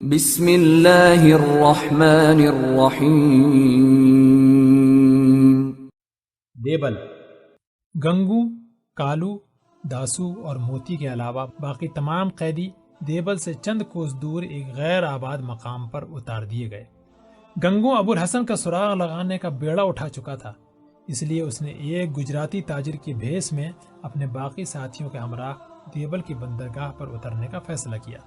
بسم اللہ الرحمن الرحیم۔ دیبل، گنگو، کالو، داسو اور موتی کے علاوہ باقی تمام قیدی دیبل سے چند کوس دور ایک غیر آباد مقام پر اتار دیے گئے۔ گنگو ابو الحسن کا سراغ لگانے کا بیڑا اٹھا چکا تھا، اس لیے اس نے ایک گجراتی تاجر کی بھیس میں اپنے باقی ساتھیوں کے ہمراہ دیبل کی بندرگاہ پر اترنے کا فیصلہ کیا۔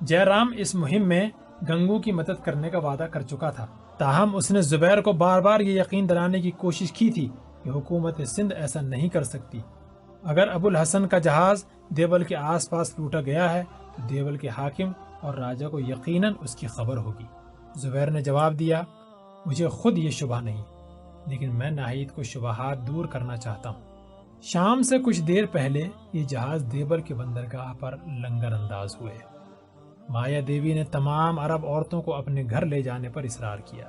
جے رام اس مہم میں گنگو کی مدد کرنے کا وعدہ کر چکا تھا، تاہم اس نے زبیر کو بار بار یہ یقین دلانے کی کوشش کی تھی کہ حکومت سندھ ایسا نہیں کر سکتی۔ اگر ابو الحسن کا جہاز دیبل کے آس پاس لوٹا گیا ہے تو دیبل کے حاکم اور راجہ کو یقیناً اس کی خبر ہوگی۔ زبیر نے جواب دیا، مجھے خود یہ شبہ نہیں، لیکن میں ناہید کو شبہات دور کرنا چاہتا ہوں۔ شام سے کچھ دیر پہلے یہ جہاز دیبل کے بندرگاہ پر لنگر انداز ہوئے۔ مایا دیوی نے تمام عرب عورتوں کو اپنے گھر لے جانے پر اصرار کیا۔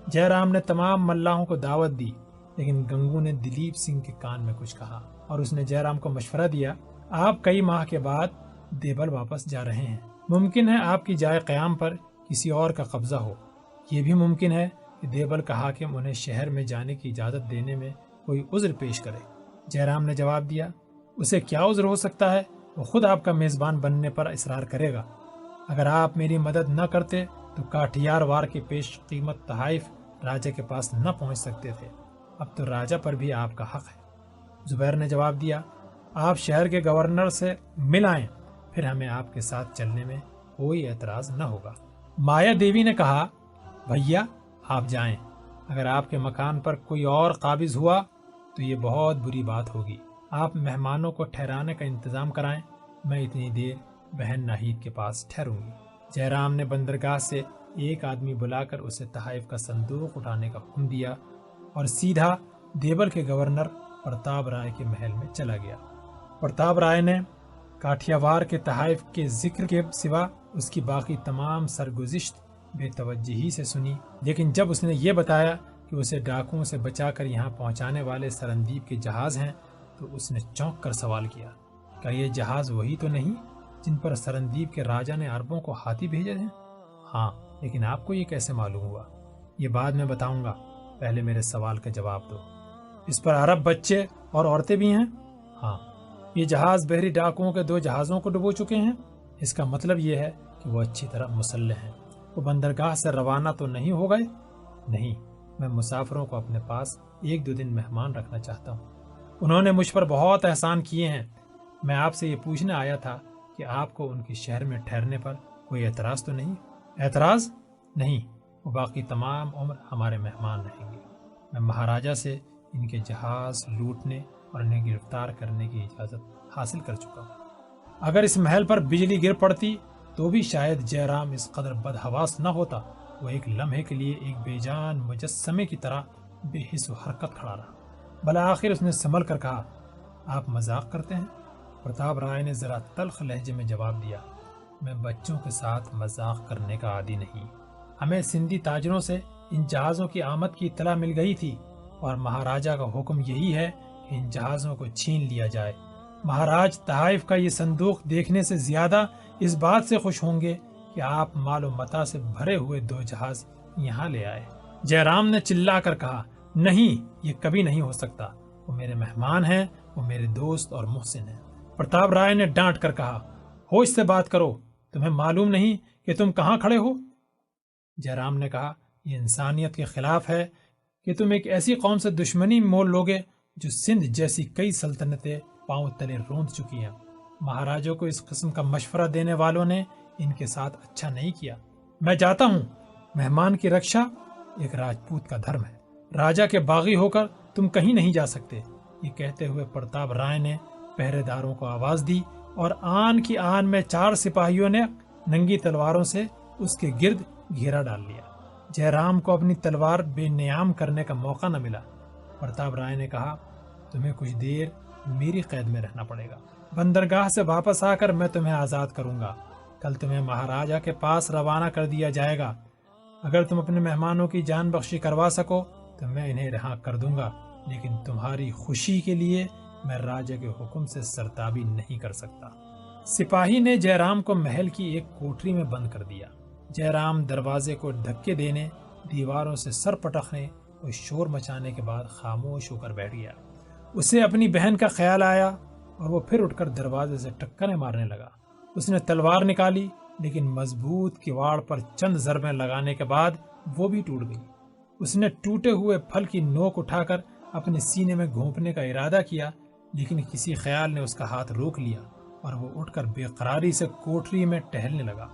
جے رام نے تمام ملاحوں کو دعوت دی، لیکن گنگو نے دلیپ سنگھ کے کان میں کچھ کہا اور اس نے جے رام کو مشورہ دیا، آپ کئی ماہ کے بعد دیبل واپس جا رہے ہیں، ممکن ہے آپ کی جائے قیام پر کسی اور کا قبضہ ہو۔ یہ بھی ممکن ہے کہ دیبل کا حاکم انہیں شہر میں جانے کی اجازت دینے میں کوئی عذر پیش کرے۔ جے رام نے جواب دیا، اسے کیا عذر ہو سکتا ہے، وہ خود آپ کا میزبان بننے پر اصرار کرے گا۔ اگر آپ میری مدد نہ کرتے تو کاٹھیار وار کے پیش قیمت تحائف راجہ کے پاس نہ پہنچ سکتے تھے، اب تو راجہ پر بھی آپ کا حق ہے۔ زبیر نے جواب دیا، آپ شہر کے گورنر سے مل آئیں، پھر ہمیں آپ کے ساتھ چلنے میں کوئی اعتراض نہ ہوگا۔ مایا دیوی نے کہا، بھیا آپ جائیں، اگر آپ کے مکان پر کوئی اور قابض ہوا تو یہ بہت بری بات ہوگی۔ آپ مہمانوں کو ٹھہرانے کا انتظام کرائیں، میں اتنی دیر بہن ناہید کے پاس ٹھہروں گی۔ جے رام نے بندرگاہ سے ایک آدمی بلا کر اسے تحائف کا صندوق اٹھانے کا حکم دیا اور سیدھا دیبل کے گورنر پرتاپ رائے کے محل میں چلا گیا۔ پرتاپ رائے نے کاٹھیاوار کے تحائف کے ذکر کے سوا اس کی باقی تمام سرگزشت بے توجہی سے سنی، لیکن جب اس نے یہ بتایا کہ اسے ڈاکوؤں سے بچا کر یہاں پہنچانے والے سرندیپ کے جہاز ہیں تو اس نے چونک کر سوال کیا، کیا یہ جہاز وہی تو نہیں جن پر سرندیپ کے راجہ نے عربوں کو ہاتھی بھیجے ہیں؟ ہاں، لیکن آپ کو یہ کیسے معلوم ہوا؟ یہ بعد میں بتاؤں گا، پہلے میرے سوال کا جواب دو۔ اس پر عرب بچے اور عورتیں بھی ہیں؟ ہاں۔ یہ جہاز بحری ڈاکوؤں کے 2 جہازوں کو ڈبو چکے ہیں؟ اس کا مطلب یہ ہے کہ وہ اچھی طرح مسلح ہیں۔ وہ بندرگاہ سے روانہ تو نہیں ہو گئے؟ نہیں، میں مسافروں کو اپنے پاس 1-2 دن مہمان رکھنا چاہتا ہوں۔ انہوں نے مجھ پر بہت احسان کیے ہیں۔ میں آپ سے یہ پوچھنے آیا تھا کہ آپ کو ان کے شہر میں ٹھہرنے پر کوئی اعتراض تو نہیں؟ اعتراض نہیں، وہ باقی تمام عمر ہمارے مہمان رہیں گے۔ میں مہاراجہ سے ان کے جہاز لوٹنے اور انہیں گرفتار کرنے کی اجازت حاصل کر چکا ہوں۔ اگر اس محل پر بجلی گر پڑتی تو بھی شاید جے رام اس قدر بدحواس نہ ہوتا۔ وہ ایک لمحے کے لیے ایک بے جان مجسمے کی طرح بے حس و حرکت کھڑا رہا۔ بلاخر اس نے سنبھل کر کہا، آپ مذاق کرتے ہیں؟ پرتاپ رائے نے ذرا تلخ لہجے میں جواب دیا، میں بچوں کے ساتھ مذاق کرنے کا عادی نہیں۔ ہمیں سندھی تاجروں سے ان جہازوں کی آمد کی اطلاع مل گئی تھی اور مہاراجہ کا حکم یہی ہے کہ ان جہازوں کو چھین لیا جائے۔ مہاراج تحائف کا یہ صندوق دیکھنے سے زیادہ اس بات سے خوش ہوں گے کہ آپ مال و متاع سے بھرے ہوئے 2 جہاز یہاں لے آئے۔ جے رام نے چلا کر کہا، نہیں، یہ کبھی نہیں ہو سکتا، وہ میرے مہمان ہیں، وہ میرے دوست اور محسن ہیں۔ پرتاپ رائے نے ڈانٹ کر کہا، ہوش سے بات کرو، تمہیں معلوم نہیں کہ تم کہاں کھڑے ہو؟ جے رام نے کہا، یہ انسانیت کے خلاف ہے کہ تم ایک ایسی قوم سے دشمنی مول لوگے جو سندھ جیسی کئی سلطنتیں پاؤں تلے روند چکی ہیں۔ مہاراجوں کو اس قسم کا مشورہ دینے والوں نے ان کے ساتھ اچھا نہیں کیا۔ میں جاتا ہوں، مہمان کی رکشا ایک راجپوت کا دھرم ہے، راجہ کے باغی ہو کر تم کہیں نہیں جا سکتے۔ یہ کہتے ہوئے پرتاپ رائے نے پہرے داروں کو آواز دی اور آن کی آن میں 4 سپاہیوں نے ننگی تلواروں سے اس کے گرد گھیرا ڈال لیا۔ جے رام کو اپنی تلوار بے نیام کرنے کا موقع نہ ملا۔ پرتاپ رائے نے کہا، تمہیں کچھ دیر میری قید میں رہنا پڑے گا، بندرگاہ سے واپس آ کر میں تمہیں آزاد کروں گا۔ کل تمہیں مہاراجہ کے پاس روانہ کر دیا جائے گا۔ اگر تم اپنے مہمانوں کی جان بخشی کروا سکو تو میں انہیں رہا کر دوں گا، لیکن تمہاری خوشی کے لیے میں راجہ کے حکم سے سرتابی نہیں کر سکتا۔ سپاہی نے جے رام کو محل کی ایک کوٹری میں بند کر دیا۔ جے رام دروازے کو دھکے دینے، دیواروں سے سر پٹکنے اور شور مچانے کے بعد خاموش ہو کر بیٹھ گیا۔ اسے اپنی بہن کا خیال آیا اور وہ پھر اٹھ کر دروازے سے ٹکریں مارنے لگا۔ اس نے تلوار نکالی، لیکن مضبوط کواڑ پر چند ضربیں لگانے کے بعد وہ بھی ٹوٹ گئی۔ اس نے ٹوٹے ہوئے پھل کی نوک اٹھا کر اپنے سینے میں گھونپنے کا ارادہ کیا، لیکن کسی خیال نے اس کا ہاتھ روک لیا اور وہ اٹھ کر بے قراری سے کوٹری میں ٹہلنے لگا۔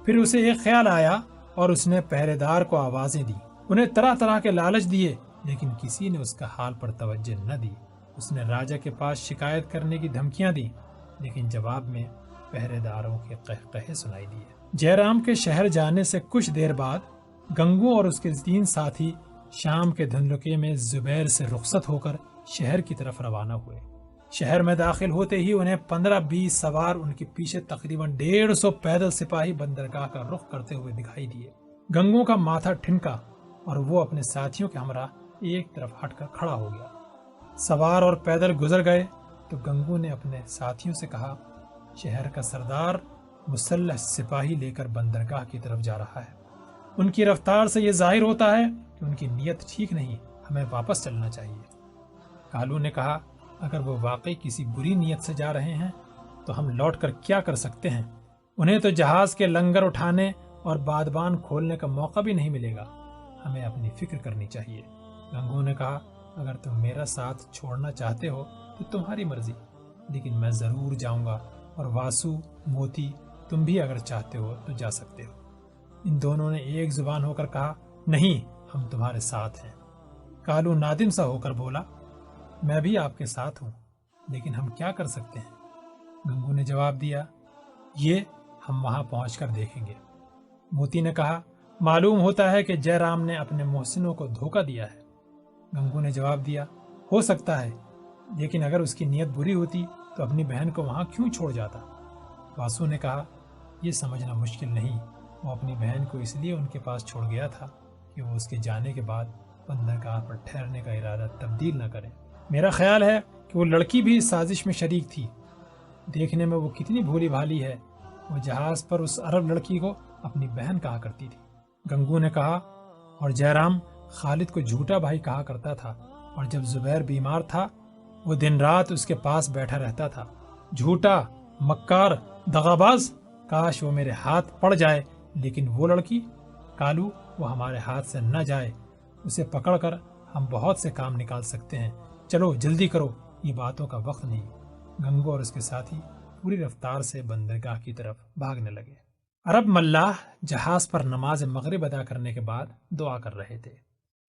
پھر اسے ایک خیال آیا اور اس نے پہرے دار کو آوازیں دی، انہیں طرح طرح کے لالچ دیے، لیکن کسی نے اس کا حال پر توجہ نہ دی۔ اس نے راجا کے پاس شکایت کرنے کی دھمکیاں دی، لیکن جواب میں پہرے داروں کے قہقہے سنائی دیے۔ جے رام کے شہر جانے سے کچھ دیر بعد گنگو اور اس کے 3 ساتھی شام کے دھندلکے میں زبیر سے رخصت ہو کر شہر کی طرف روانہ ہوئے۔ شہر میں داخل ہوتے ہی انہیں 15-20 سوار ان کے پیچھے تقریباً 150 پیدل سپاہی بندرگاہ کا رخ کرتے ہوئے دکھائی دیے۔ گنگو کا ماتھا ٹھنکا اور وہ اپنے ساتھیوں کے ہمراہ ایک طرف ہٹ کر کھڑا ہو گیا۔ سوار اور پیدل گزر گئے تو گنگو نے اپنے ساتھیوں سے کہا، شہر کا سردار مسلح سپاہی لے کر بندرگاہ کی طرف جا رہا ہے۔ ان کی رفتار سے یہ ظاہر ہوتا ہے کہ ان کی نیت ٹھیک نہیں، ہمیں واپس چلنا چاہیے۔ کالو نے کہا، اگر وہ واقعی کسی بری نیت سے جا رہے ہیں تو ہم لوٹ کر کیا کر سکتے ہیں؟ انہیں تو جہاز کے لنگر اٹھانے اور بادبان کھولنے کا موقع بھی نہیں ملے گا، ہمیں اپنی فکر کرنی چاہیے۔ گنگو نے کہا، اگر تم میرا ساتھ چھوڑنا چاہتے ہو تو تمہاری مرضی، لیکن میں ضرور جاؤں گا، اور واسو، موتی، تم بھی اگر چاہتے ہو تو جا سکتے ہو۔ ان دونوں نے ایک زبان ہو کر کہا، نہیں، ہم تمہارے ساتھ ہیں۔ کالو نادم سا ہو کر بولا، میں بھی آپ کے ساتھ ہوں، لیکن ہم کیا کر سکتے ہیں؟ گنگو نے جواب دیا، یہ ہم وہاں پہنچ کر دیکھیں گے۔ موتی نے کہا، معلوم ہوتا ہے کہ جے رام نے اپنے محسنوں کو دھوکہ دیا ہے۔ گنگو نے جواب دیا، ہو سکتا ہے، لیکن اگر اس کی نیت بری ہوتی تو اپنی بہن کو وہاں کیوں چھوڑ جاتا؟ واسو نے کہا، یہ سمجھنا مشکل نہیں، وہ اپنی بہن کو اس لیے ان کے پاس چھوڑ گیا تھا کہ وہ اس کے جانے کے بعد بندرگاہ پر ٹھہرنے کا ارادہ تبدیل نہ کرے۔ میرا خیال ہے کہ وہ لڑکی بھی اس سازش میں شریک تھی۔ دیکھنے میں وہ کتنی بھولی بھالی ہے، وہ جہاز پر اس عرب لڑکی کو اپنی بہن کہا کرتی تھی۔ گنگو نے کہا، اور جے رام خالد کو جھوٹا بھائی کہا کرتا تھا، اور جب زبیر بیمار تھا وہ دن رات اس کے پاس بیٹھا رہتا تھا۔ جھوٹا، مکار، دغاباز، کاش وہ میرے ہاتھ پڑ جائے، لیکن وہ لڑکی کالو، وہ ہمارے ہاتھ سے نہ جائے، اسے پکڑ کر ہم بہت سے کام نکال سکتے ہیں۔ چلو جلدی کرو، یہ باتوں کا وقت نہیں۔ گنگو اور اس کے ساتھی پوری رفتار سے بندرگاہ کی طرف بھاگنے لگے۔ عرب ملاح جہاز پر نماز مغرب ادا کرنے کے بعد دعا کر رہے تھے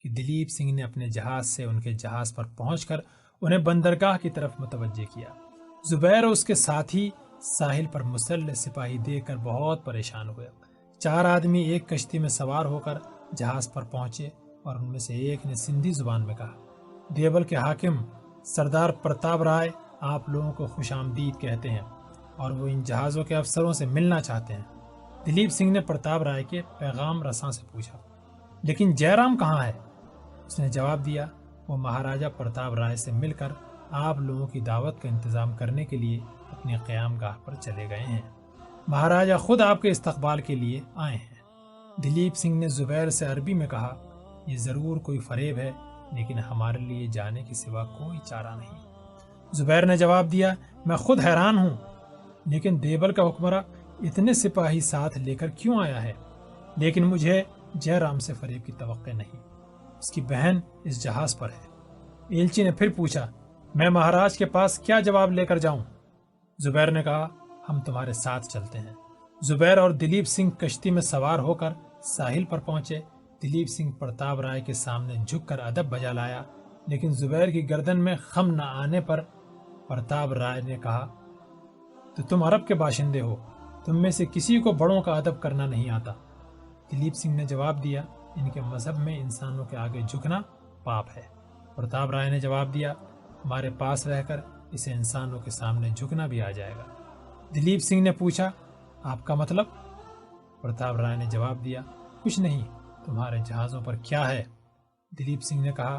کہ دلیپ سنگھ نے اپنے جہاز سے ان کے جہاز پر پہنچ کر انہیں بندرگاہ کی طرف متوجہ کیا۔ زبیر اور اس کے ساتھی ساحل پر مسلح سپاہی دیکھ کر بہت پریشان ہوئے۔ 4 آدمی ایک کشتی میں سوار ہو کر جہاز پر پہنچے اور ان میں سے ایک نے سندھی زبان میں کہا، دیبل کے حاکم سردار پرتاپ رائے آپ لوگوں کو خوش آمدید کہتے ہیں اور وہ ان جہازوں کے افسروں سے ملنا چاہتے ہیں۔ دلیپ سنگھ نے پرتاپ رائے کے پیغام رساں سے پوچھا، لیکن جے رام کہاں ہے؟ اس نے جواب دیا، وہ مہاراجا پرتاپ رائے سے مل کر آپ لوگوں کی دعوت کا انتظام کرنے کے لیے اپنی قیام گاہ پر چلے گئے ہیں۔ مہاراجا خود آپ کے استقبال کے لیے آئے ہیں۔ دلیپ سنگھ نے زبیر سے عربی میں کہا، یہ ضرور کوئی فریب ہے، لیکن ہمارے لیے جانے کے سوا کوئی چارہ نہیں۔ زبیر نے جواب دیا، میں خود حیران ہوں، لیکن دیبل کا حکمراں اتنے سپاہی ساتھ لے کر کیوں آیا ہے؟ لیکن مجھے جے رام سے فریب کی توقع نہیں، اس کی بہن اس جہاز پر ہے۔ ایلچی نے پھر پوچھا، میں مہاراج کے پاس کیا جواب لے کر جاؤں؟ زبیر نے کہا، ہم تمہارے ساتھ چلتے ہیں۔ زبیر اور دلیپ سنگھ کشتی میں سوار ہو کر ساحل پر پہنچے۔ دلیپ سنگھ پرتاپ رائے کے سامنے جھک کر ادب بجا لایا، لیکن زبیر کی گردن میں خم نہ آنے پر پرتاپ رائے نے کہا، تو تم عرب کے باشندے ہو، تم میں سے کسی کو بڑوں کا ادب کرنا نہیں آتا۔ دلیپ سنگھ نے جواب دیا، ان کے مذہب میں انسانوں کے آگے جھکنا پاپ ہے۔ پرتاپ رائے نے جواب دیا، ہمارے پاس رہ کر اسے انسانوں کے سامنے جھکنا بھی آ جائے گا۔ دلیپ سنگھ نے پوچھا، آپ کا مطلب؟ پرتاپ رائے نے جواب دیا، کچھ نہیں، تمہارے جہازوں پر کیا ہے؟ دلیپ سنگھ نے کہا،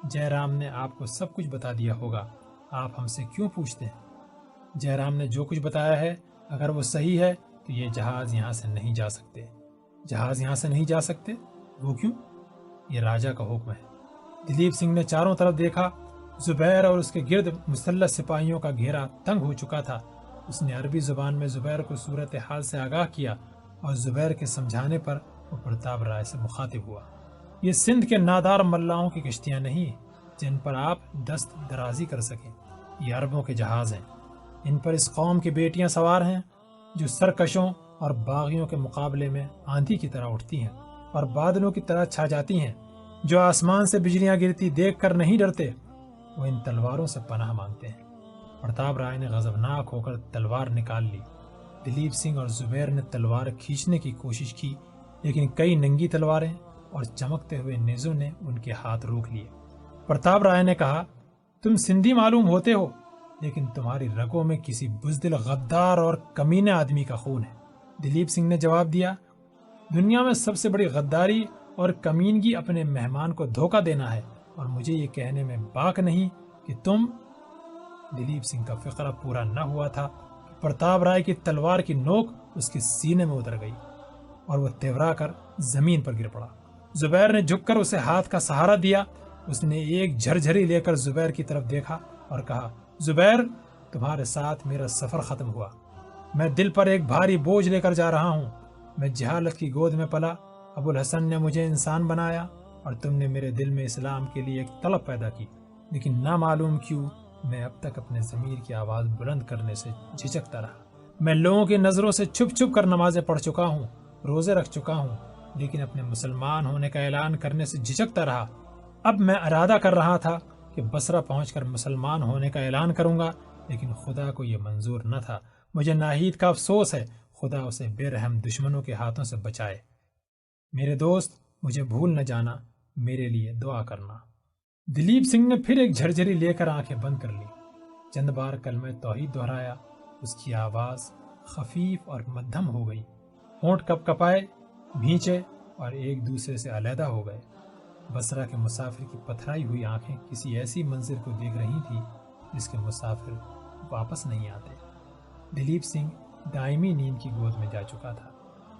جے رام نے آپ کو سب کچھ بتا دیا ہوگا، آپ ہم سے کیوں پوچھتے ہیں؟ جے رام نے جو کچھ بتایا ہے اگر وہ صحیح ہے تو یہ جہاز یہاں سے نہیں جا سکتے۔ جہاز یہاں سے نہیں جا سکتے؟ وہ کیوں؟ یہ راجا کا حکم ہے۔ دلیپ سنگھ نے چاروں طرف دیکھا۔ زبیر اور اس کے گرد مسلح سپاہیوں کا گھیرا تنگ ہو چکا تھا۔ اس نے عربی زبان میں زبیر کو صورتحال سے آگاہ کیا اور زبیر کے سمجھانے پر وہ پرتاپ رائے سے مخاطب ہوا۔ یہ سندھ کے نادار ملاحوں کی کشتیاں نہیں جن پر آپ دست درازی کر سکیں، یہ عربوں کے جہاز ہیں۔ ان پر اس قوم کی بیٹیاں سوار ہیں جو سرکشوں اور باغیوں کے مقابلے میں آندھی کی طرح اٹھتی ہیں اور بادلوں کی طرح چھا جاتی ہیں، جو آسمان سے بجلیاں گرتی دیکھ کر نہیں ڈرتے، وہ ان تلواروں سے پناہ مانگتے ہیں۔ پرتاپ رائے نے غضبناک ہو کر تلوار نکال لی۔ دلیپ سنگھ اور زبیر نے تلوار کھینچنے کی کوشش کی، لیکن کئی ننگی تلواریں اور چمکتے ہوئے نیزوں نے ان کے ہاتھ روک لیے۔ پرتاپ رائے نے کہا، تم سندھی معلوم ہوتے ہو، لیکن تمہاری رگوں میں کسی بزدل غدار اور کمینے آدمی کا خون ہے۔ دلیپ سنگھ نے جواب دیا، دنیا میں سب سے بڑی غداری اور کمینگی اپنے مہمان کو دھوکہ دینا ہے، اور مجھے یہ کہنے میں باک نہیں کہ تم… دلیپ سنگھ کا فقرہ پورا نہ ہوا تھا کہ پرتاپ رائے کی تلوار کی نوک اس کے سینے میں اتر گئی اور وہ تیورا کر زمین پر گر پڑا۔ زبیر نے جھک کر اسے ہاتھ کا سہارا دیا۔ اس نے ایک جھرجھری لے کر زبیر کی طرف دیکھا اور کہا، زبیر، تمہارے ساتھ میرا سفر ختم ہوا۔ میں دل پر ایک بھاری بوجھ لے کر جا رہا ہوں۔ میں جہالت کی گود میں پلا، ابو الحسن نے مجھے انسان بنایا، اور تم نے میرے دل میں اسلام کے لیے ایک طلب پیدا کی، لیکن نہ معلوم کیوں میں اب تک اپنے ضمیر کی آواز بلند کرنے سے جھجکتا رہا۔ میں لوگوں کی نظروں سے چھپ چھپ کر نمازیں پڑھ چکا ہوں، روزے رکھ چکا ہوں، لیکن اپنے مسلمان ہونے کا اعلان کرنے سے جھجکتا رہا۔ اب میں ارادہ کر رہا تھا کہ بصرہ پہنچ کر مسلمان ہونے کا اعلان کروں گا، لیکن خدا کو یہ منظور نہ تھا۔ مجھے ناہید کا افسوس ہے، خدا اسے بے رحم دشمنوں کے ہاتھوں سے بچائے۔ میرے دوست، مجھے بھول نہ جانا، میرے لیے دعا کرنا۔ دلیپ سنگھ نے پھر ایک جھرجھری لے کر آنکھیں بند کر لی۔ چند بار کلمہ توحید دہرایا۔ اس کی آواز خفیف اور مدھم ہو گئی۔ ہونٹ کپ کپائے، بھینچے اور ایک دوسرے سے علیحدہ ہو گئے۔ بصرہ کے مسافر کی پتھرائی ہوئی آنکھیں کسی ایسی منظر کو دیکھ رہی تھی جس کے مسافر واپس نہیں آتے۔ دلیپ سنگھ دائمی نیند کی گود میں جا چکا تھا۔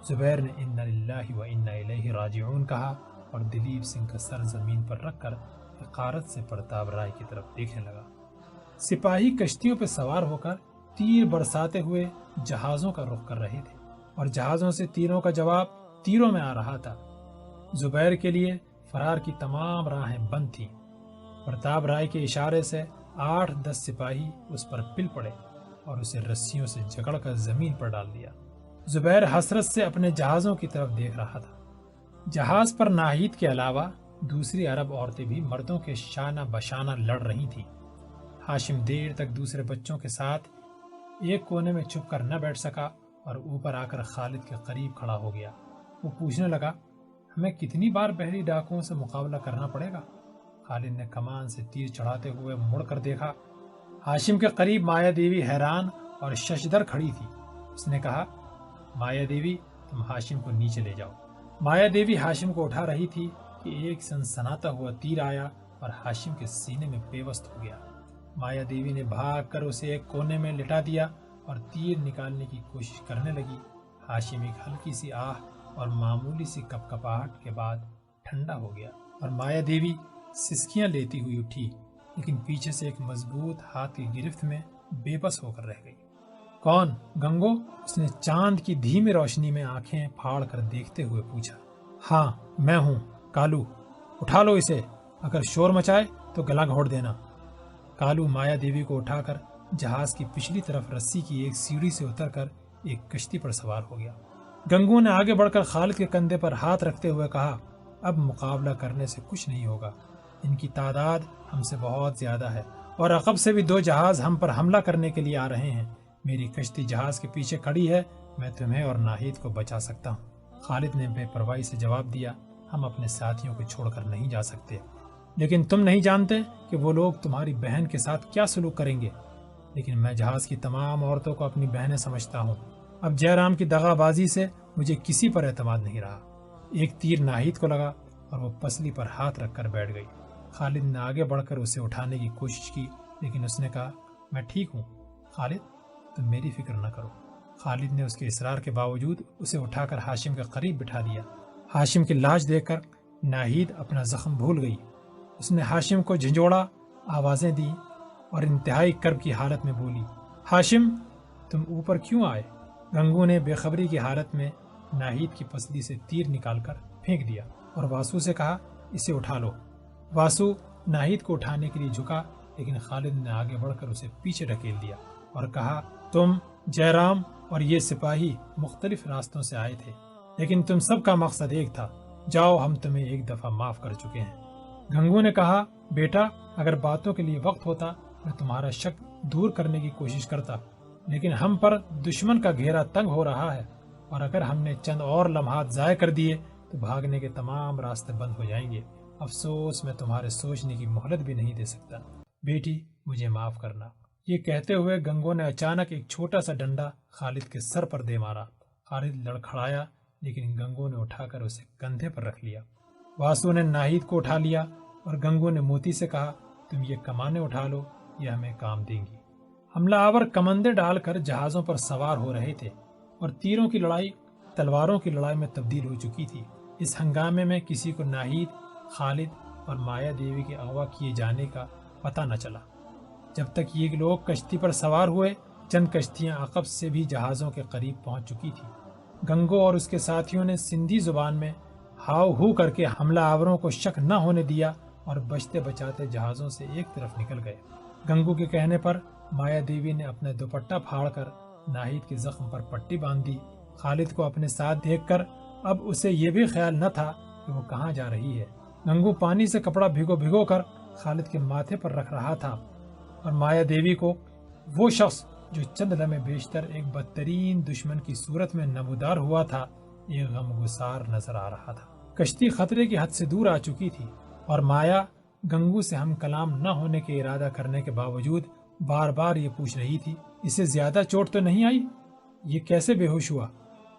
زبیر نے انا للہ و انا الیہ راجعون کہا اور دلیپ سنگھ کا سر زمین پر رکھ کر حقارت سے پرتاپ رائے کی طرف دیکھنے لگا۔ سپاہی کشتیوں پہ سوار ہو کر تیر برساتے ہوئے جہازوں کا رخ کر رہے تھے، اور جہازوں سے تیروں کا جواب تیروں میں آ رہا تھا۔ زبیر کے لیے فرار کی تمام راہیں بند تھیں۔ پرتاپ رائے کے اشارے سے 8-10 سپاہی اس پر پل پڑے اور اسے رسیوں سے جکڑ کر زمین پر ڈال دیا۔ زبیر حسرت سے اپنے جہازوں کی طرف دیکھ رہا تھا۔ جہاز پر ناہید کے علاوہ دوسری عرب عورتیں بھی مردوں کے شانہ بشانہ لڑ رہی تھیں۔ ہاشم دیر تک دوسرے بچوں کے ساتھ ایک کونے میں چھپ کر نہ بیٹھ سکا اور اوپر آ کر خالد کے قریب کھڑا ہو گیا۔ وہ پوچھنے لگا، ہمیں کتنی بار بحری ڈاکوؤں سے مقابلہ کرنا پڑے گا؟ خالد نے کمان سے تیر چڑھاتے ہوئے مڑ کر دیکھا۔ ہاشم کے قریب مایا دیوی حیران اور ششدر کھڑی تھی۔ اس نے کہا، مایا دیوی، تم ہاشم کو نیچے لے جاؤ۔ مایا دیوی ہاشم کو اٹھا رہی تھی کہ ایک سنسناتا ہوا تیر آیا اور ہاشم کے سینے میں پیوست ہو گیا۔ مایا دیوی نے بھاگ کر اسے ایک کونے میں لٹا دیا اور تیر نکالنے کی کوشش کرنے لگی۔ ہاشم ایک ہلکی سی آہ اور معمولی سی کپکپاہٹ کے بعد ٹھنڈا ہو گیا اور مایا دیوی سسکیاں لیتی ہوئی اٹھی، لیکن پیچھے سے ایک مضبوط ہاتھ کی گرفت میں بے بس ہو کر رہ گئی۔ کون؟ گنگو؟ اس نے چاند کی دھیمی روشنی میں آنکھیں پھاڑ کر دیکھتے ہوئے پوچھا۔ ہاں، میں ہوں، کالو۔ اٹھا لو اسے، اگر شور مچائے تو گلا گھونٹ دینا۔ کالو مایا دیوی کو اٹھا کر جہاز کی پچھلی طرف رسی کی ایک سیڑھی سے اتر کر ایک کشتی پر سوار ہو گیا۔ گنگو نے آگے بڑھ کر خالد کے کندھے پر ہاتھ رکھتے ہوئے کہا، اب مقابلہ کرنے سے کچھ نہیں ہوگا۔ ان کی تعداد ہم سے بہت زیادہ ہے اور عقب سے بھی 2 جہاز ہم پر حملہ کرنے کے لیے آ رہے ہیں۔ میری کشتی جہاز کے پیچھے کھڑی ہے، میں تمہیں اور ناہید کو بچا سکتا ہوں۔ خالد نے بے پرواہی سے جواب دیا، ہم اپنے ساتھیوں کو چھوڑ کر نہیں جا سکتے، لیکن تم نہیں جانتے کہ وہ لوگ تمہاری بہن کے ساتھ کیا سلوک کریں گے۔ لیکن میں جہاز کی تمام عورتوں کو اپنی بہنیں سمجھتا ہوں۔ اب جے رام کی دغا بازی سے مجھے کسی پر اعتماد نہیں رہا۔ ایک تیر ناہید کو لگا اور وہ پسلی پر ہاتھ رکھ کر بیٹھ گئی۔ خالد نے آگے بڑھ کر اسے اٹھانے کی کوشش کی، لیکن اس نے کہا، میں ٹھیک ہوں خالد، تم میری فکر نہ کرو۔ خالد نے اس کے اصرار کے باوجود اسے اٹھا کر ہاشم کے قریب بٹھا دیا۔ ہاشم کی لاش دیکھ کر ناہید اپنا زخم بھول گئی۔ اس نے ہاشم کو جھنجھوڑا، آوازیں دی اور انتہائی کرب کی حالت میں بولی، ہاشم تم اوپر کیوں آئے؟ گنگو نے بے خبری کی حالت میں ناہید کی پسلی سے تیر نکال کر پھینک دیا اور واسو سے کہا، اسے اٹھا لو۔ واسو ناہید کو اٹھانے کے لیے جھکا، لیکن خالد نے آگے بڑھ کر اسے پیچھے ڈھکیل دیا اور کہا، تم، جے رام اور یہ سپاہی مختلف راستوں سے آئے تھے، لیکن تم سب کا مقصد ایک تھا۔ جاؤ، ہم تمہیں ایک دفعہ معاف کر چکے ہیں۔ گنگو نے کہا، بیٹا اگر باتوں کے لیے وقت ہوتا میں تمہارا شک دور کرنے کی کوشش کرتا، لیکن ہم پر دشمن کا گھیرا تنگ ہو رہا ہے، اور اگر ہم نے چند اور لمحات ضائع کر دیے تو بھاگنے کے تمام راستے بند ہو جائیں گے۔ افسوس، میں تمہارے سوچنے کی مہلت بھی نہیں دے سکتا۔ بیٹی مجھے معاف کرنا۔ یہ کہتے ہوئے گنگو نے اچانک ایک چھوٹا سا ڈنڈا خالد کے سر پر دے مارا۔ خالد لڑکھڑایا، لیکن گنگو نے اٹھا کر اسے کندھے پر رکھ لیا۔ واسو نے ناہید کو اٹھا لیا اور گنگو نے موتی سے کہا، تم یہ کمانیں اٹھا لو، یہ ہمیں کام دیں گی۔ حملہ آور کمندے ڈال کر جہازوں پر سوار ہو رہے تھے اور تیروں کی لڑائی تلواروں کی لڑائی میں تبدیل ہو چکی تھی۔ اس ہنگامے میں کسی کو ناہید، خالد اور مایا دیوی کے اغوا کیے جانے کا پتہ نہ چلا۔ جب تک یہ لوگ کشتی پر سوار ہوئے، چند کشتیاں عقب سے بھی جہازوں کے قریب پہنچ چکی تھی۔ گنگو اور اس کے ساتھیوں نے سندھی زبان میں ہاؤ ہو کر کے حملہ آوروں کو شک نہ ہونے دیا اور بچتے بچاتے جہازوں سے ایک طرف نکل گئے۔ گنگو کے کہنے پر مایا دیوی نے اپنا دوپٹہ پھاڑ کر ناہید کے زخم پر پٹی باندھ دی۔ خالد کو اپنے ساتھ دیکھ کر اب اسے یہ بھی خیال نہ تھا کہ وہ کہاں جا رہی ہے۔ گنگو پانی سے کپڑا بھگو کر خالد کے ماتھے پر رکھ رہا تھا اور مایا دیوی کو وہ شخص جو چند لمحے بیشتر ایک بدترین دشمن کی صورت میں نمودار ہوا تھا، ایک غمگسار نظر آ رہا تھا۔ کشتی خطرے کی حد سے دور آ چکی تھی اور مایا گنگو سے ہم کلام نہ ہونے کے ارادہ کرنے کے باوجود بار بار یہ پوچھ رہی تھی، اسے زیادہ چوٹ تو نہیں آئی؟ یہ کیسے بے ہوش ہوا؟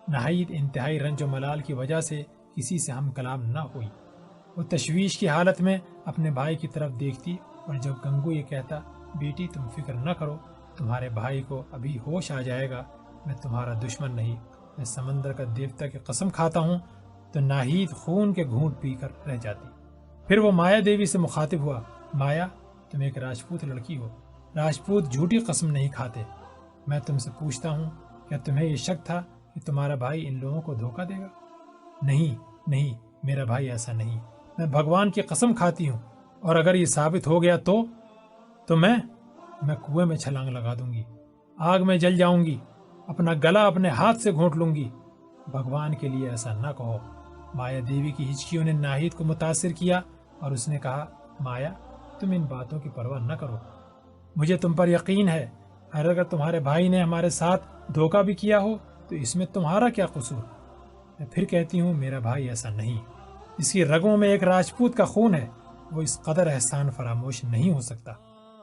ناہید انتہائی رنج و ملال کی وجہ سے کسی سے ہم کلام نہ ہوئی۔ وہ تشویش کی حالت میں اپنے بھائی کی طرف دیکھتی اور جب گنگو یہ کہتا، بیٹی تم فکر نہ کرو، تمہارے بھائی کو ابھی ہوش آ جائے گا، میں تمہارا دشمن نہیں، میں سمندر کا دیوتا کی قسم کھاتا ہوں، تو ناہید خون کے گھونٹ پی کر رہ جاتی۔ پھر وہ مایا دیوی سے مخاطب ہوا، مایا تم ایک راجپوت لڑکی ہو، راجپوت جھوٹی قسم نہیں کھاتے۔ میں تم سے پوچھتا ہوں، کیا تمہیں یہ شک تھا کہ تمہارا بھائی ان لوگوں کو دھوکہ دے گا؟ نہیں، میرا بھائی ایسا نہیں۔ میں بھگوان کی قسم کھاتی ہوں، اور اگر یہ ثابت ہو گیا تو میں کنویں میں چھلانگ لگا دوں گی، آگ میں جل جاؤں گی، اپنا گلا اپنے ہاتھ سے گھونٹ لوں گی۔ بھگوان کے لیے ایسا نہ کہو۔ مایا دیوی کی ہچکیوں نے ناہید کو متاثر کیا اور اس نے کہا، مایا تم ان باتوں کی پرواہ نہ کرو، مجھے تم پر یقین ہے، اور اگر تمہارے بھائی نے ہمارے ساتھ دھوکہ بھی کیا ہو تو اس میں تمہارا کیا قصور؟ میں پھر کہتی ہوں، میرا بھائی ایسا نہیں، اس کی رگوں میں ایک راجپوت کا خون ہے، وہ اس قدر احسان فراموش نہیں ہو سکتا۔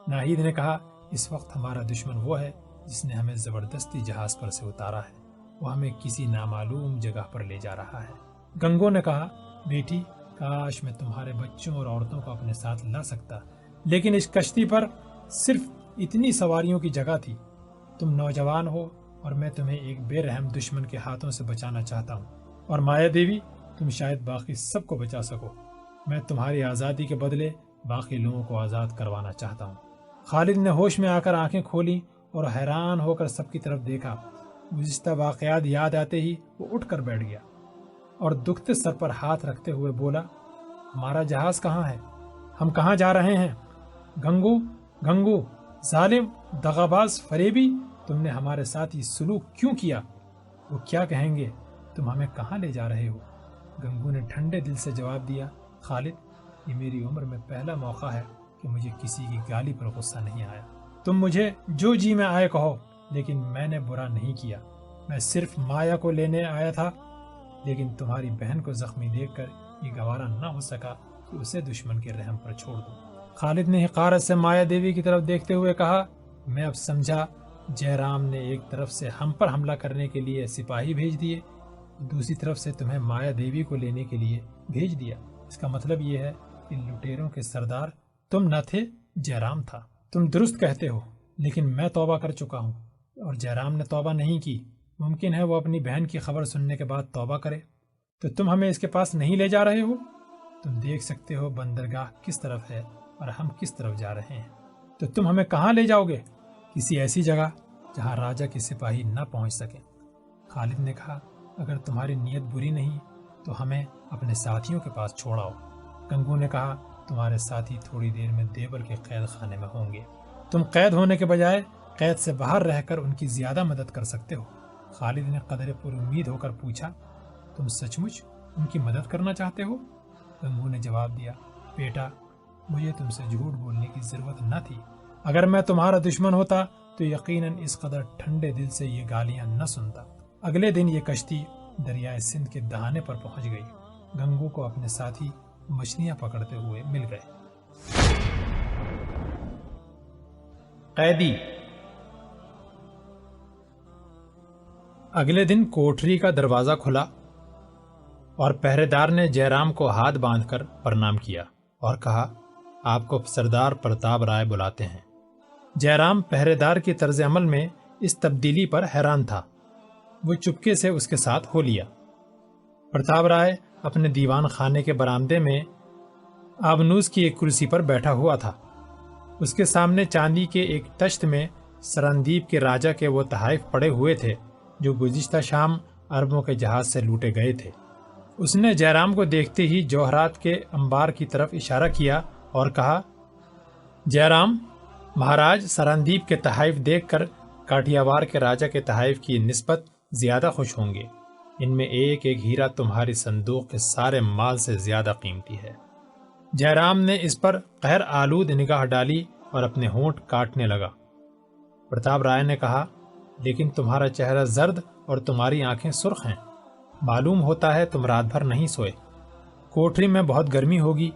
ناہید نے کہا، اس وقت ہمارا دشمن وہ ہے جس نے ہمیں زبردستی جہاز پر سے اتارا ہے، وہ ہمیں کسی نامعلوم جگہ پر لے جا رہا ہے۔ گنگو نے کہا، بیٹی کاش میں تمہارے بچوں اور عورتوں کو اپنے ساتھ لا سکتا، لیکن اس کشتی پر صرف اتنی سواریوں کی جگہ تھی۔ تم نوجوان ہو اور میں تمہیں ایک بے رحم دشمن کے ہاتھوں سے بچانا چاہتا ہوں، اور مایا دیوی تم شاید باقی سب کو بچا سکو۔ میں تمہاری آزادی کے بدلے باقی لوگوں کو آزاد کروانا چاہتا ہوں۔ خالد نے ہوش میں آ کر آنکھیں کھولی اور حیران ہو کر سب کی طرف دیکھا۔ گزشتہ واقعات یاد آتے ہی وہ اٹھ کر بیٹھ گیا اور دکھتے سر پر ہاتھ رکھتے ہوئے بولا، ہمارا جہاز کہاں ہے؟ ہم کہاں جا رہے ہیں؟ گنگو، ظالم، دغاباز، فریبی، تم نے ہمارے ساتھ یہ سلوک کیوں کیا؟ وہ کیا کہیں گے؟ تم ہمیں کہاں لے جا رہے ہو؟ گنگو نے ٹھنڈے دل سے جواب دیا، خالد یہ میری عمر میں پہلا موقع ہے کہ مجھے کسی کی گالی پر غصہ نہیں آیا۔ تم مجھے جو جی میں آئے کہو، لیکن میں نے برا نہیں کیا۔ میں صرف مایا کو لینے آیا تھا، لیکن تمہاری بہن کو زخمی دیکھ کر یہ گوارا نہ ہو سکا کہ اسے دشمن کے رحم پر چھوڑ دوں۔ خالد نے حقارت سے مایا دیوی کی طرف دیکھتے ہوئے کہا، میں اب سمجھا، جے رام نے ایک طرف سے ہم پر حملہ کرنے کے لیے سپاہی بھیج دیے، دوسری طرف سے تمہیں مایا دیوی کو لینے کے لیے بھیج دیا۔ اس کا مطلب یہ ہے کہ لٹیروں کے سردار تم نہ تھے، جے رام تھا۔ تم درست کہتے ہو، لیکن میں توبہ کر چکا ہوں اور جے رام نے توبہ نہیں کی۔ ممکن ہے وہ اپنی بہن کی خبر سننے کے بعد توبہ کرے۔ تو تم ہمیں اس کے پاس نہیں لے جا رہے ہو؟ تم دیکھ سکتے ہو بندرگاہ کس طرف ہے اور ہم کس طرف جا رہے ہیں۔ تو تم ہمیں کہاں لے جاؤ گے؟ کسی ایسی جگہ جہاں راجا کے سپاہی نہ پہنچ سکیں۔ خالد نے کہا، اگر تمہاری نیت بری نہیں تو ہمیں اپنے ساتھیوں کے پاس چھوڑاؤ۔ گنگو نے کہا، تمہارے ساتھی تھوڑی دیر میں دیبل کے قید خانے میں ہوں گے۔ تم قید ہونے کے بجائے قید سے باہر رہ کر ان کی زیادہ مدد کر سکتے ہو۔ خالد نے قدرے پر امید ہو کر پوچھا، تم سچ مچ ان کی مدد کرنا چاہتے ہو؟ گنگو نے جواب دیا، بیٹا، مجھے تم سے جھوٹ بولنے کی ضرورت نہ تھی۔ اگر میں تمہارا دشمن ہوتا تو یقیناً اس قدر ٹھنڈے دل سے یہ گالیاں نہ سنتا۔ اگلے دن یہ کشتی دریائے سندھ کے دہانے پر پہنچ گئی۔ گنگو کو اپنے ساتھی مچھلیاں پکڑتے ہوئے مل گئے۔ قیدی۔ اگلے دن کوٹری کا دروازہ کھلا اور پہرے دار نے جے رام کو ہاتھ باندھ کر پرنام کیا اور کہا، آپ کو سردار پرتاپ رائے بلاتے ہیں۔ جے رام پہرے دار کی طرز عمل میں اس تبدیلی پر حیران تھا۔ وہ چپکے سے اس کے ساتھ ہو لیا۔ پرتاپ رائے اپنے دیوان خانے کے برآمدے میں آبنوس کی ایک کرسی پر بیٹھا ہوا تھا۔ اس کے سامنے چاندی کے ایک تشت میں سرندیپ کے راجا کے وہ تحائف پڑے ہوئے تھے جو گزشتہ شام عربوں کے جہاز سے لوٹے گئے تھے۔ اس نے جے رام کو دیکھتے ہی جوہرات کے انبار کی طرف اشارہ کیا اور کہا، جے رام، مہاراج سرندیپ کے تحائف دیکھ کر کاٹیاوار کے راجا کے تحائف کی نسبت زیادہ خوش ہوں گے۔ ان میں ایک ایک ہیرا تمہاری صندوق کے سارے مال سے زیادہ قیمتی ہے۔ جے رام نے اس پر قہر آلود نگاہ ڈالی اور اپنے ہونٹ کاٹنے لگا۔ پرتاپ رائے نے کہا، لیکن تمہارا چہرہ زرد اور تمہاری آنکھیں سرخ ہیں، معلوم ہوتا ہے تم رات بھر نہیں سوئے۔ کوٹری میں بہت گرمی ہوگی۔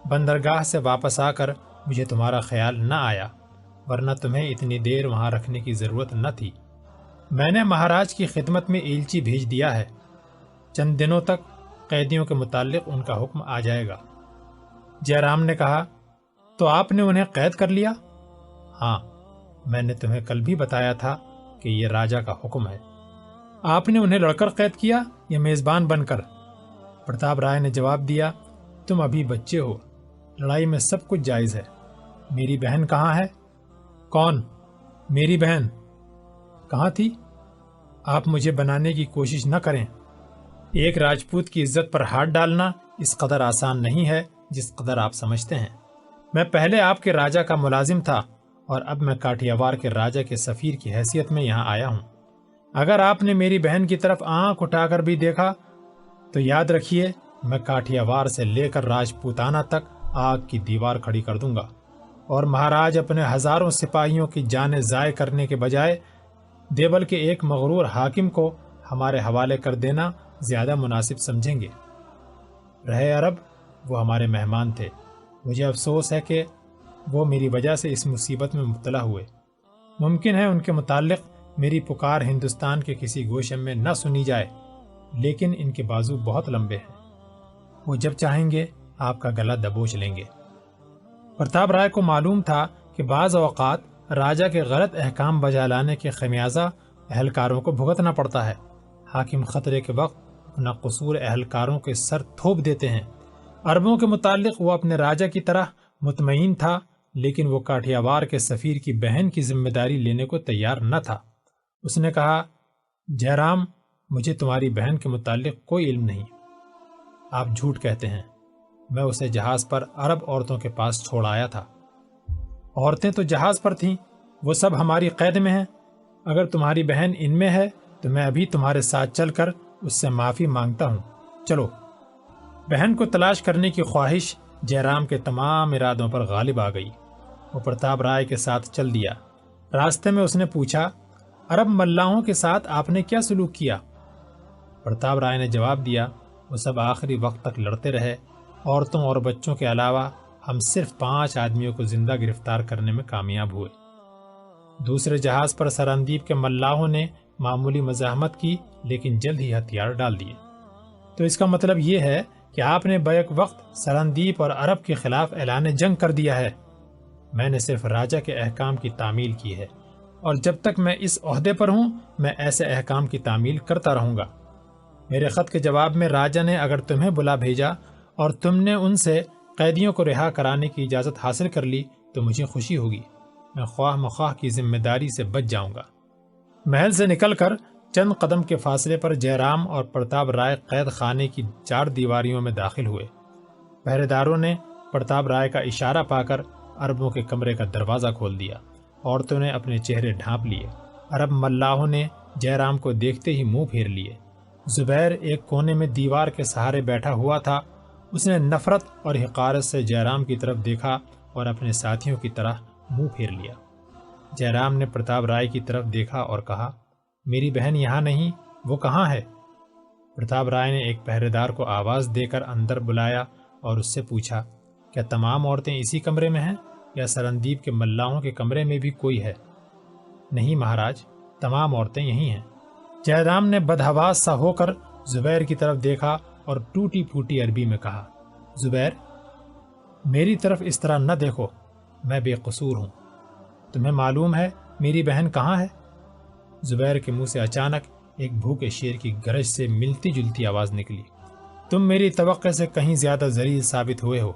بندرگاہ سے واپس آ کر مجھے تمہارا خیال نہ آیا، ورنہ تمہیں اتنی دیر وہاں رکھنے کی ضرورت نہ تھی۔ میں نے مہاراج کی خدمت میں ایلچی بھیج دیا ہے، چند دنوں تک قیدیوں کے متعلق ان کا حکم آ جائے گا۔ جے رام نے کہا، تو آپ نے انہیں قید کر لیا؟ ہاں، میں نے تمہیں کل بھی بتایا تھا کہ یہ راجا کا حکم ہے۔ آپ نے انہیں لڑ کر قید کیا یا میزبان بن کر؟ پرتاپ رائے نے جواب دیا، تم ابھی بچے ہو، لڑائی میں سب کچھ جائز ہے۔ میری بہن کہاں ہے؟ کون؟ میری بہن کہاں تھی؟ آپ مجھے بنانے کی کوشش نہ کریں۔ ایک راجپوت کی عزت پر ہاتھ ڈالنا اس قدر آسان نہیں ہے جس قدر آپ سمجھتے ہیں۔ میں پہلے آپ کے راجا کا ملازم تھا اور اب میں کاٹیاوار کے راجا کے سفیر کی حیثیت میں یہاں آیا ہوں۔ اگر آپ نے میری بہن کی طرف آنکھ اٹھا کر بھی دیکھا تو یاد رکھیے، میں کاٹیاوار سے لے کر راجپوتانہ تک آگ کی دیوار کھڑی کر دوں گا، اور مہاراج اپنے ہزاروں سپاہیوں کی جانیں ضائع کرنے کے بجائے دیبل کے ایک مغرور حاکم کو ہمارے حوالے کر دینا زیادہ مناسب سمجھیں گے۔ رہے عرب، وہ ہمارے مہمان تھے۔ مجھے افسوس ہے کہ وہ میری وجہ سے اس مصیبت میں مبتلا ہوئے۔ ممکن ہے ان کے متعلق میری پکار ہندوستان کے کسی گوشے میں نہ سنی جائے، لیکن ان کے بازو بہت لمبے ہیں، وہ جب چاہیں گے آپ کا گلا دبوچ لیں گے۔ پرتاپ رائے کو معلوم تھا کہ بعض اوقات راجا کے غلط احکام بجا لانے کے خمیازہ اہلکاروں کو بھگتنا پڑتا ہے۔ حاکم خطرے کے وقت اپنا قصور اہلکاروں کے سر تھوپ دیتے ہیں۔ عربوں کے متعلق وہ اپنے راجا کی طرح مطمئن تھا، لیکن وہ کاٹیاوار کے سفیر کی بہن کی ذمہ داری لینے کو تیار نہ تھا۔ اس نے کہا، جے رام، مجھے تمہاری بہن کے متعلق کوئی علم نہیں۔ آپ جھوٹ کہتے ہیں۔ میں اسے جہاز پر عرب عورتوں کے پاس چھوڑ آیا تھا۔ عورتیں تو جہاز پر تھیں، وہ سب ہماری قید میں ہیں۔ اگر تمہاری بہن ان میں ہے تو میں ابھی تمہارے ساتھ چل کر اس سے معافی مانگتا ہوں۔ چلو۔ بہن کو تلاش کرنے کی خواہش جے رام کے تمام ارادوں پر غالب آ گئی۔ وہ پرتاپ رائے کے ساتھ چل دیا۔ راستے میں اس نے پوچھا، عرب ملاحوں کے ساتھ آپ نے کیا سلوک کیا؟ پرتاپ رائے نے جواب دیا، وہ سب آخری وقت تک لڑتے رہے۔ عورتوں اور بچوں کے علاوہ ہم صرف 5 آدمیوں کو زندہ گرفتار کرنے میں کامیاب ہوئے۔ دوسرے جہاز پر سرندیپ کے ملاحوں نے معمولی مزاحمت کی، لیکن جلد ہی ہتھیار ڈال دیے۔ تو اس کا مطلب یہ ہے کہ آپ نے بیک وقت سرندیپ اور عرب کے خلاف اعلان جنگ کر دیا ہے۔ میں نے صرف راجا کے احکام کی تعمیل کی ہے۔ اور جب تک میں اس عہدے پر ہوں میں ایسے احکام کی تعمیل کرتا رہوں گا۔ میرے خط کے جواب میں راجا نے اگر تمہیں بلا بھیجا اور تم نے ان سے قیدیوں کو رہا کرانے کی اجازت حاصل کر لی تو مجھے خوشی ہوگی، میں خواہ مخواہ کی ذمہ داری سے بچ جاؤں گا۔ محل سے نکل کر چند قدم کے فاصلے پر جے رام اور پرتاپ رائے قید خانے کی 4 دیواریوں میں داخل ہوئے۔ پہرے داروں نے پرتاپ رائے کا اشارہ پا کر عربوں کے کمرے کا دروازہ کھول دیا۔ عورتوں نے اپنے چہرے ڈھانپ لیے۔ عرب ملاحوں نے جے رام کو دیکھتے ہی منہ پھیر لیے۔ زبیر ایک کونے میں دیوار کے سہارے بیٹھا ہوا تھا۔ اس نے نفرت اور حقارت سے جے رام کی طرف دیکھا اور اپنے ساتھیوں کی طرح منہ پھیر لیا۔ جے رام نے پرتاپ رائے کی طرف دیکھا اور کہا، میری بہن یہاں نہیں، وہ کہاں ہے؟ پرتاپ رائے نے ایک پہرے دار کو آواز دے کر اندر بلایا اور اس سے پوچھا، کیا تمام عورتیں اسی کمرے میں ہیں یا سرندیپ کے ملاحوں کے کمرے میں بھی کوئی ہے؟ نہیں مہاراج، تمام عورتیں یہی ہیں۔ جے رام نے بدحواس سا ہو کر زبیر کی طرف دیکھا اور ٹوٹی پھوٹی عربی میں کہا، زبیر، میری طرف اس طرح نہ دیکھو، میں بے قصور ہوں۔ تمہیں معلوم ہے میری بہن کہاں ہے؟ زبیر کے منہ سے اچانک ایک بھوکے شیر کی گرج سے ملتی جلتی آواز نکلی، تم میری توقع سے کہیں زیادہ ذلیل ثابت ہوئے ہو۔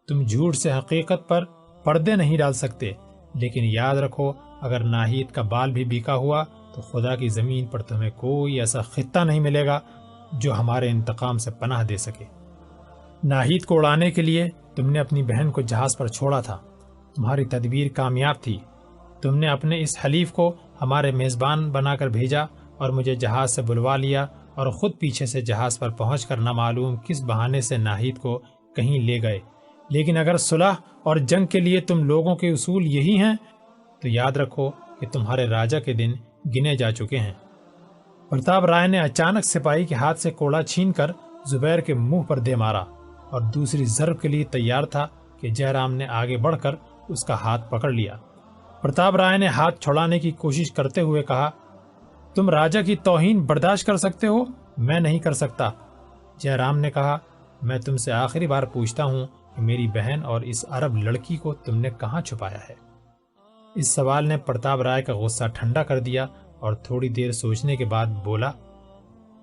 تم جھوٹ سے حقیقت پر پردے نہیں ڈال سکتے، لیکن یاد رکھو اگر ناہید کا بال بھی بیکا ہوا تو خدا کی زمین پر تمہیں کوئی ایسا خطہ نہیں ملے گا جو ہمارے انتقام سے پناہ دے سکے۔ ناہید کو اڑانے کے لیے تم نے اپنی بہن کو جہاز پر چھوڑا تھا، تمہاری تدبیر کامیاب تھی۔ تم نے اپنے اس حلیف کو ہمارے میزبان بنا کر بھیجا اور مجھے جہاز سے بلوا لیا اور خود پیچھے سے جہاز پر پہنچ کر نہ معلوم کس بہانے سے ناہید کو کہیں لے گئے۔ لیکن اگر صلح اور جنگ کے لیے تم لوگوں کے اصول یہی ہیں تو یاد رکھو کہ تمہارے راجا کے دن گنے جا چکے ہیں۔ پرتاپ رائے نے اچانک سپاہی کے ہاتھ سے کوڑا چھین کر زبیر کے منہ پر دے مارا اور دوسری ضرب کے لیے تیار تھا کہ جے رام نے آگے بڑھ کر اس کا ہاتھ پکڑ لیا۔ پرتاپ رائے نے ہاتھ چھڑانے کی کوشش کرتے ہوئے کہا، تم راجا کی توہین برداشت کر سکتے ہو، میں نہیں کر سکتا۔ جے رام نے کہا، میں تم سے آخری بار پوچھتا ہوں کہ میری بہن اور اس عرب لڑکی کو تم نے کہاں چھپایا ہے؟ اس سوال نے پرتاپ رائے کا غصہ ٹھنڈا کر دیا اور تھوڑی دیر سوچنے کے بعد بولا،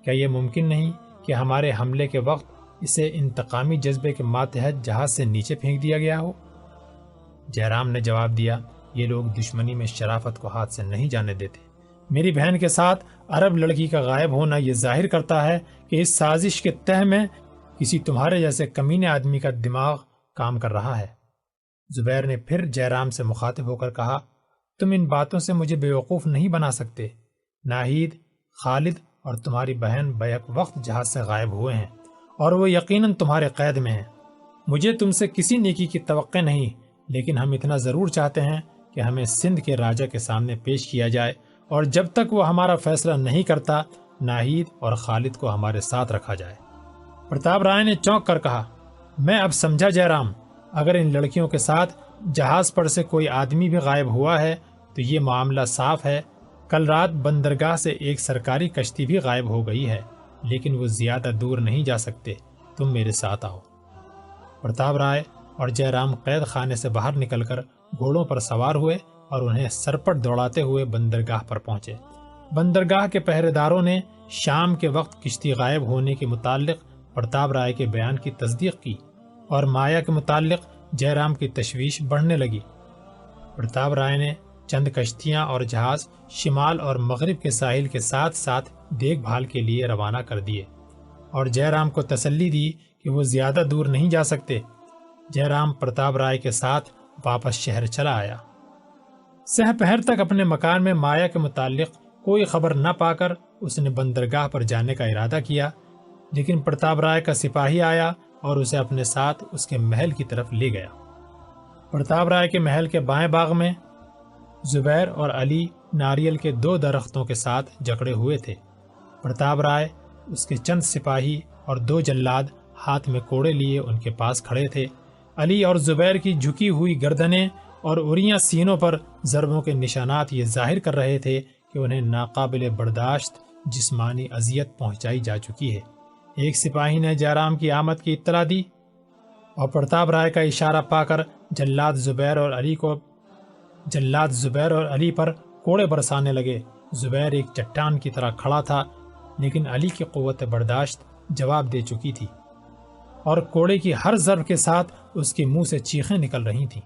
کیا یہ ممکن نہیں کہ ہمارے حملے کے وقت اسے انتقامی جذبے کے ماتحت جہاز سے نیچے پھینک دیا گیا ہو؟ جے رام نے جواب دیا، یہ لوگ دشمنی میں شرافت کو ہاتھ سے نہیں جانے دیتے۔ میری بہن کے ساتھ عرب لڑکی کا غائب ہونا یہ ظاہر کرتا ہے کہ اس سازش کے تہ میں کسی تمہارے جیسے کمینے آدمی کا دماغ کام کر رہا ہے۔ زبیر نے پھر جے رام سے مخاطب ہو کر کہا، تم ان باتوں سے مجھے بیوقوف نہیں بنا سکتے۔ ناہید، خالد اور تمہاری بہن بیک وقت جہاز سے غائب ہوئے ہیں اور وہ یقیناً تمہارے قید میں ہیں۔ مجھے تم سے کسی نیکی کی توقع نہیں، لیکن ہم اتنا ضرور چاہتے ہیں کہ ہمیں سندھ کے راجا کے سامنے پیش کیا جائے اور جب تک وہ ہمارا فیصلہ نہیں کرتا ناہید اور خالد کو ہمارے ساتھ رکھا جائے۔ پرتاپ رائے نے چونک کر کہا، میں اب سمجھا جے رام، اگر ان لڑکیوں کے ساتھ جہاز پر سے کوئی آدمی بھی غائب ہوا ہے تو یہ معاملہ صاف ہے۔ کل رات بندرگاہ سے ایک سرکاری کشتی بھی غائب ہو گئی ہے، لیکن وہ زیادہ دور نہیں جا سکتے، تم میرے ساتھ آؤ۔ پرتاپ رائے اور جے رام قید خانے سے باہر نکل کر گھوڑوں پر سوار ہوئے اور انہیں سرپٹ دوڑاتے ہوئے بندرگاہ پر پہنچے۔ بندرگاہ کے پہرے داروں نے شام کے وقت کشتی غائب ہونے کے متعلق پرتاپ رائے کے بیان کی تصدیق کی اور مایا کے متعلق جے رام کی تشویش بڑھنے لگی۔ پرتاپ رائے نے چند کشتیاں اور جہاز شمال اور مغرب کے ساحل کے ساتھ ساتھ دیکھ بھال کے لیے روانہ کر دیے اور جے رام کو تسلی دی کہ وہ زیادہ دور نہیں جا سکتے۔ جے رام پرتاپ رائے کے ساتھ واپس شہر چلا آیا۔ سہ پہر تک اپنے مکان میں مایا کے متعلق کوئی خبر نہ پا کر اس نے بندرگاہ پر جانے کا ارادہ کیا، لیکن پرتاپ رائے کا سپاہی آیا اور اسے اپنے ساتھ اس کے محل کی طرف لے گیا۔ پرتاپ رائے کے محل کے بائیں باغ میں زبیر اور علی ناریل کے 2 درختوں کے ساتھ جکڑے ہوئے تھے۔ پرتاپ رائے، اس کے چند سپاہی اور 2 جلاد ہاتھ میں کوڑے لیے ان کے پاس کھڑے تھے۔ علی اور زبیر کی جھکی ہوئی گردنیں اور اریاں سینوں پر ضربوں کے نشانات یہ ظاہر کر رہے تھے کہ انہیں ناقابل برداشت جسمانی اذیت پہنچائی جا چکی ہے۔ ایک سپاہی نے جے رام کی آمد کی اطلاع دی اور پرتاپ رائے کا اشارہ پا کر جلاد زبیر اور علی پر کوڑے برسانے لگے۔ زبیر ایک چٹان کی طرح کھڑا تھا، لیکن علی کی قوت برداشت جواب دے چکی تھی اور کوڑے کی ہر ضرب کے ساتھ اس کے منہ سے چیخیں نکل رہی تھیں۔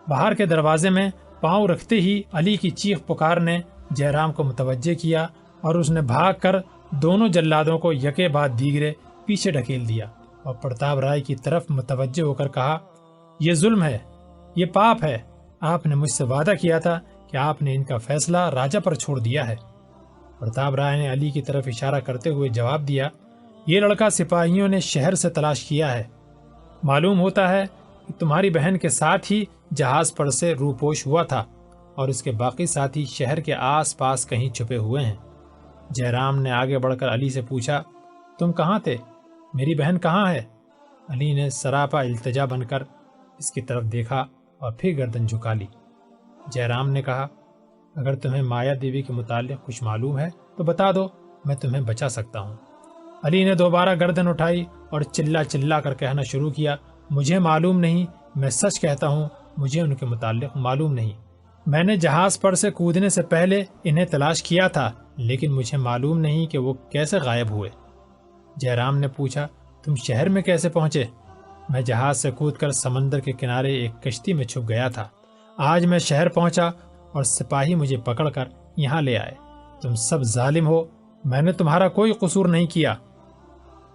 باہر کے دروازے میں پاؤں رکھتے ہی علی کی چیخ پکار نے جے رام کو متوجہ کیا اور اس نے بھاگ کر دونوں جلادوں کو یکے بعد دیگرے پیچھے ڈھکیل دیا اور پرتاپ رائے کی طرف متوجہ ہو کر کہا، یہ ظلم ہے، یہ پاپ ہے۔ آپ نے مجھ سے وعدہ کیا تھا کہ آپ نے ان کا فیصلہ راجا پر چھوڑ دیا ہے۔ پرتاپ رائے نے علی کی طرف اشارہ کرتے ہوئے جواب دیا، یہ لڑکا سپاہیوں نے شہر سے تلاش کیا ہے۔ معلوم ہوتا ہے کہ تمہاری بہن کے ساتھ ہی جہاز پر سے روپوش ہوا تھا اور اس کے باقی ساتھی شہر کے آس پاس کہیں چھپے ہوئے ہیں۔ جے رام نے آگے بڑھ کر علی سے پوچھا، تم کہاں تھے؟ میری بہن کہاں ہے؟ علی نے سراپا التجا بن کر اس کی طرف دیکھا اور پھر گردن جھکا لی۔ جے رام نے کہا، اگر تمہیں مایا دیوی کے متعلق کچھ معلوم ہے تو بتا دو، میں تمہیں بچا سکتا ہوں۔ علی نے دوبارہ گردن اٹھائی اور چلا کر کہنا شروع کیا، مجھے معلوم نہیں، میں سچ کہتا ہوں، مجھے ان کے متعلق معلوم نہیں۔ میں نے جہاز پر سے کودنے سے پہلے انہیں تلاش کیا تھا، لیکن مجھے معلوم نہیں کہ وہ کیسے غائب ہوئے۔ جے رام نے پوچھا، تم شہر میں کیسے پہنچے؟ میں جہاز سے کود کر سمندر کے کنارے ایک کشتی میں چھپ گیا تھا۔ آج میں شہر پہنچا اور سپاہی مجھے پکڑ کر یہاں لے آئے۔ تم سب ظالم ہو، میں نے تمہارا کوئی قصور نہیں کیا۔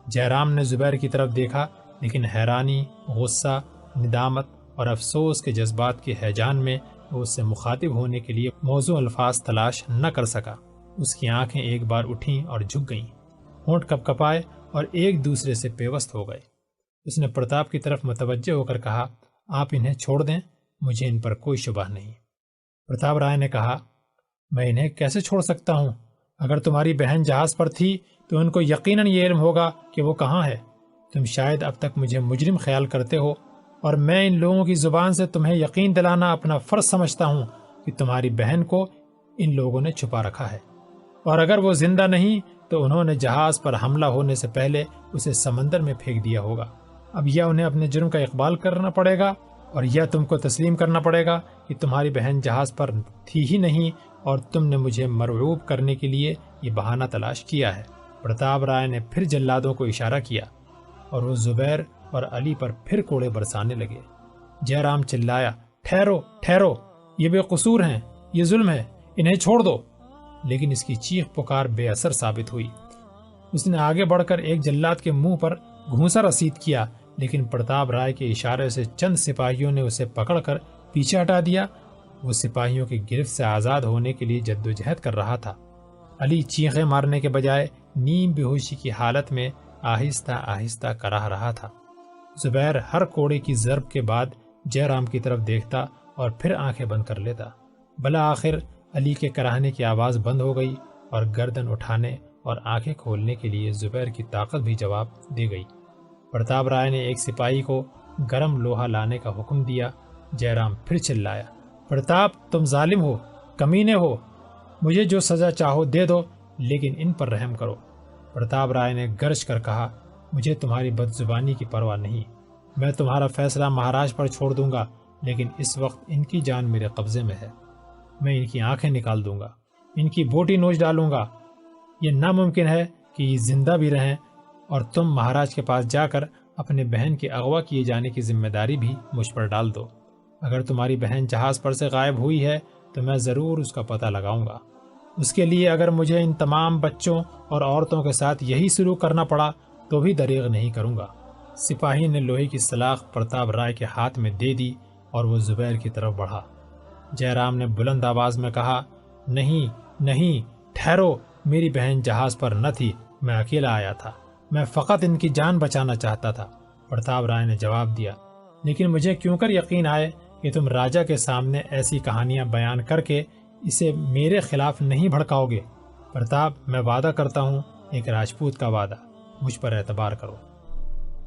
جے رام نے زبیر کی طرف دیکھا، لیکن حیرانی، غصہ، ندامت اور افسوس کے جذبات کے ہیجان میں وہ اس سے مخاطب ہونے کے لیے موزوں الفاظ تلاش نہ کر سکا۔ اس کی آنکھیں ایک بار اٹھیں اور جھک گئیں، ہونٹ کپکپائے اور ایک دوسرے سے پیوست ہو گئے۔ اس نے پرتاپ کی طرف متوجہ ہو کر کہا، آپ انہیں چھوڑ دیں، مجھے ان پر کوئی شبہ نہیں۔ پرتاپ رائے نے کہا، میں انہیں کیسے چھوڑ سکتا ہوں؟ اگر تمہاری بہن جہاز پر تھی تو ان کو یقیناً یہ علم ہوگا کہ وہ کہاں ہے۔ تم شاید اب تک مجھے مجرم خیال کرتے ہو، اور میں ان لوگوں کی زبان سے تمہیں یقین دلانا اپنا فرض سمجھتا ہوں کہ تمہاری بہن کو ان لوگوں نے چھپا رکھا ہے، اور اگر وہ زندہ نہیں تو انہوں نے جہاز پر حملہ ہونے سے پہلے اسے سمندر میں پھینک دیا ہوگا۔ اب یا انہیں اپنے جرم کا اقبال کرنا پڑے گا اور یا تم کو تسلیم کرنا پڑے گا کہ تمہاری بہن جہاز پر تھی ہی نہیں اور تم نے مجھے مرعوب کرنے کے لیے یہ بہانہ تلاش کیا ہے۔ پرتاپ رائے نے پھر جلادوں کو اشارہ کیا اور وہ زبیر اور علی پر پھر کوڑے برسانے لگے۔ جے رام چلایا، ٹھہرو ٹھہرو، یہ بے قصور ہیں، یہ ظلم ہے، انہیں چھوڑ دو۔ لیکن اس کی چیخ پکار بے اثر ثابت ہوئی۔ اس نے آگے بڑھ کر ایک جلاد کے منہ پر گھونسا رسید کیا، لیکن پرتاپ رائے کے اشارے سے چند سپاہیوں نے اسے پکڑ کر پیچھے ہٹا دیا۔ وہ سپاہیوں کی گرفت سے آزاد ہونے کے لیے جدوجہد کر رہا تھا۔ علی چیخیں مارنے کے بجائے نیم بے ہوشی کی حالت میں آہستہ آہستہ کراہ رہا تھا۔ زبیر ہر کوڑے کی ضرب کے بعد جے رام کی طرف دیکھتا اور پھر آنکھیں بند کر لیتا۔ بالآخر علی کے کراہنے کی آواز بند ہو گئی اور گردن اٹھانے اور آنکھیں کھولنے کے لیے زبیر کی طاقت بھی جواب دے گئی۔ پرتاپ رائے نے ایک سپاہی کو گرم لوہا لانے کا حکم دیا۔ جے رام پھر چلایا، پرتاپ تم ظالم ہو، کمینے ہو، مجھے جو سزا چاہو دے دو، لیکن ان پر رحم کرو۔ پرتاپ رائے نے گرج کر کہا، مجھے تمہاری بد زبانی کی پرواہ نہیں، میں تمہارا فیصلہ مہاراج پر چھوڑ دوں گا، لیکن اس وقت ان کی جان میرے قبضے میں ہے۔ میں ان کی آنکھیں نکال دوں گا، ان کی بوٹی نوچ ڈالوں گا۔ یہ ناممکن ہے کہ یہ زندہ بھی رہیں، اور تم مہاراج کے پاس جا کر اپنے بہن کے اغوا کیے جانے کی ذمہ داری بھی مجھ پر ڈال دو۔ اگر تمہاری بہن جہاز پر سے غائب ہوئی ہے تو میں ضرور اس کا پتہ لگاؤں گا۔ اس کے لیے اگر مجھے ان تمام بچوں اور عورتوں کے ساتھ یہی سلوک کرنا پڑا تو بھی دریغ نہیں کروں گا۔ سپاہی نے لوہے کی سلاخ پرتاپ رائے کے ہاتھ میں دے دی اور وہ زبیر کی طرف بڑھا۔ جے رام نے بلند آواز میں کہا، نہیں نہیں، ٹھہرو، میری بہن جہاز پر نہ تھی، میں اکیلا آیا تھا، میں فقط ان کی جان بچانا چاہتا تھا۔ پرتاپ رائے نے جواب دیا، لیکن مجھے کیوں کر یقین آئے کہ تم راجا کے سامنے ایسی کہانیاں بیان کر کے اسے میرے خلاف نہیں بھڑکاؤ گے۔ پرتاپ، میں وعدہ کرتا ہوں، ایک راجپوت کا وعدہ، مجھ پر اعتبار کرو۔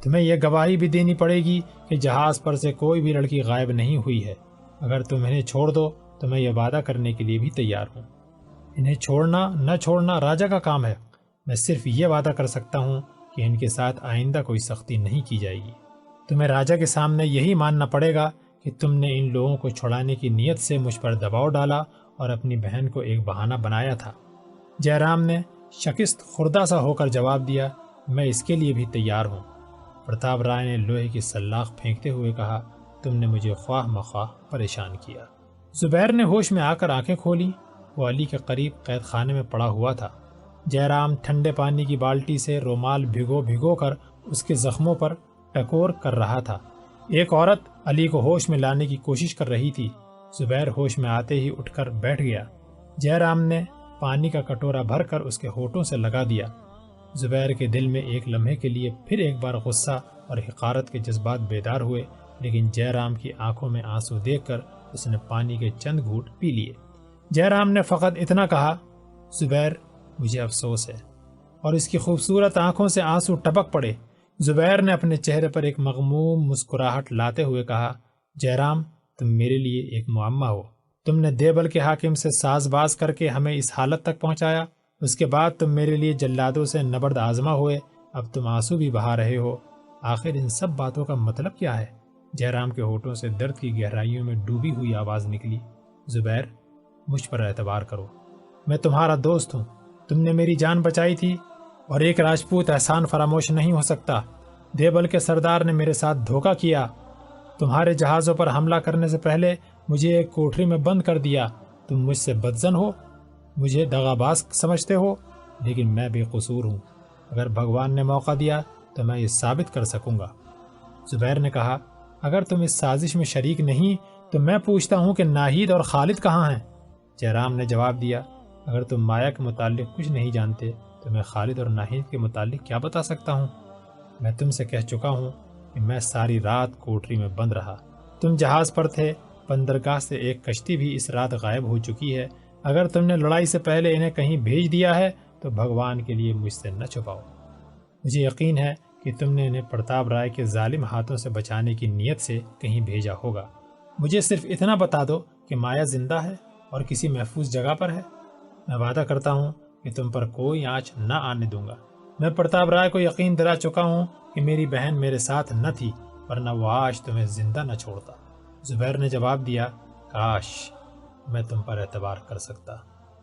تمہیں یہ گواہی بھی دینی پڑے گی کہ جہاز پر سے کوئی بھی لڑکی غائب نہیں ہوئی ہے۔ اگر تم انہیں چھوڑ دو تو میں یہ وعدہ کرنے کے لیے بھی تیار ہوں۔ انہیں چھوڑنا نہ چھوڑنا راجا کا کام ہے، میں صرف یہ وعدہ کر سکتا ہوں کہ ان کے ساتھ آئندہ کوئی سختی نہیں کی جائے گی۔ تمہیں راجا کے سامنے یہی ماننا پڑے گا کہ تم نے ان لوگوں کو چھڑانے کی نیت سے مجھ پر دباؤ ڈالا اور اپنی بہن کو ایک بہانہ بنایا تھا۔ جے رام نے شکست خوردہ سا ہو کر جواب دیا، میں اس کے لیے بھی تیار ہوں۔ پرتاپ رائے نے لوہے کی سلاخ پھینکتے ہوئے کہا، تم نے مجھے خواہ مخواہ پریشان کیا۔ زبیر نے ہوش میں آ کر آنکھیں کھولی۔ وہ علی کے قریب قید خانے میں پڑا ہوا تھا۔ جے رام ٹھنڈے پانی کی بالٹی سے رومال بھگو کر اس کے زخموں پر ٹکور کر رہا تھا۔ ایک عورت علی کو ہوش میں لانے کی کوشش کر رہی تھی۔ زبیر ہوش میں آتے ہی اٹھ کر بیٹھ گیا۔ جے رام نے پانی کا کٹورا بھر کر اس کے ہونٹوں سے لگا دیا۔ زبیر کے دل میں ایک لمحے کے لیے پھر ایک بار غصہ اور حقارت کے جذبات بیدار ہوئے، لیکن جے رام کی آنکھوں میں آنسو دیکھ کر اس نے پانی کے چند گھونٹ پی لیے۔ جے رام نے فقط اتنا کہا، زبیر مجھے افسوس ہے، اور اس کی خوبصورت آنکھوں سے آنسو ٹپک پڑے۔ زبیر نے اپنے چہرے پر ایک مغموم مسکراہٹ لاتے ہوئے کہا، جے رام تم میرے لیے ایک معمہ ہو۔ تم نے دیبل کے حاکم سے ساز باز کر کے ہمیں اس حالت تک پہنچایا، اس کے بعد تم میرے لیے جلادوں سے نبرد آزما ہوئے، اب تم آنسو بھی بہا رہے ہو۔ آخر ان سب باتوں کا مطلب کیا ہے؟ جے رام کے ہونٹوں سے درد کی گہرائیوں میں ڈوبی ہوئی آواز نکلی، زبیر مجھ پر اعتبار کرو، میں تمہارا دوست ہوں، تم نے میری جان بچائی تھی، اور ایک راجپوت احسان فراموش نہیں ہو سکتا۔ دیبل کے سردار نے میرے ساتھ دھوکہ کیا، تمہارے جہازوں پر حملہ کرنے سے پہلے مجھے ایک کوٹری میں بند کر دیا۔ تم مجھ سے بدظن ہو، مجھے دغاباز سمجھتے ہو، لیکن میں بے قصور ہوں۔ اگر بھگوان نے موقع دیا تو میں یہ ثابت کر سکوں گا۔ زبیر نے کہا، اگر تم اس سازش میں شریک نہیں تو میں پوچھتا ہوں کہ ناہید اور خالد کہاں ہیں؟ جے رام نے جواب دیا، اگر تم مایا کے متعلق کچھ نہیں جانتے تو میں خالد اور ناہید کے متعلق کیا بتا سکتا ہوں؟ میں تم سے کہہ چکا ہوں کہ میں ساری رات کوٹری میں بند رہا۔ تم جہاز پر تھے، بندرگاہ سے ایک کشتی بھی اس رات غائب ہو چکی ہے۔ اگر تم نے لڑائی سے پہلے انہیں کہیں بھیج دیا ہے تو بھگوان کے لیے مجھ سے نہ چھپاؤ۔ مجھے یقین ہے کہ تم نے انہیں پرتاپ رائے کے ظالم ہاتھوں سے بچانے کی نیت سے کہیں بھیجا ہوگا۔ مجھے صرف اتنا بتا دو کہ مایا زندہ ہے اور کسی محفوظ جگہ پر ہے۔ میں وعدہ کرتا ہوں کہ تم پر کوئی آنچ نہ آنے دوں گا۔ میں پرتاپ رائے کو یقین دلا چکا ہوں کہ میری بہن میرے ساتھ نہ تھی، ورنہ وہ آج تمہیں زندہ نہ چھوڑتا۔ زبیر نے جواب دیا، کاش میں تم پر اعتبار کر سکتا۔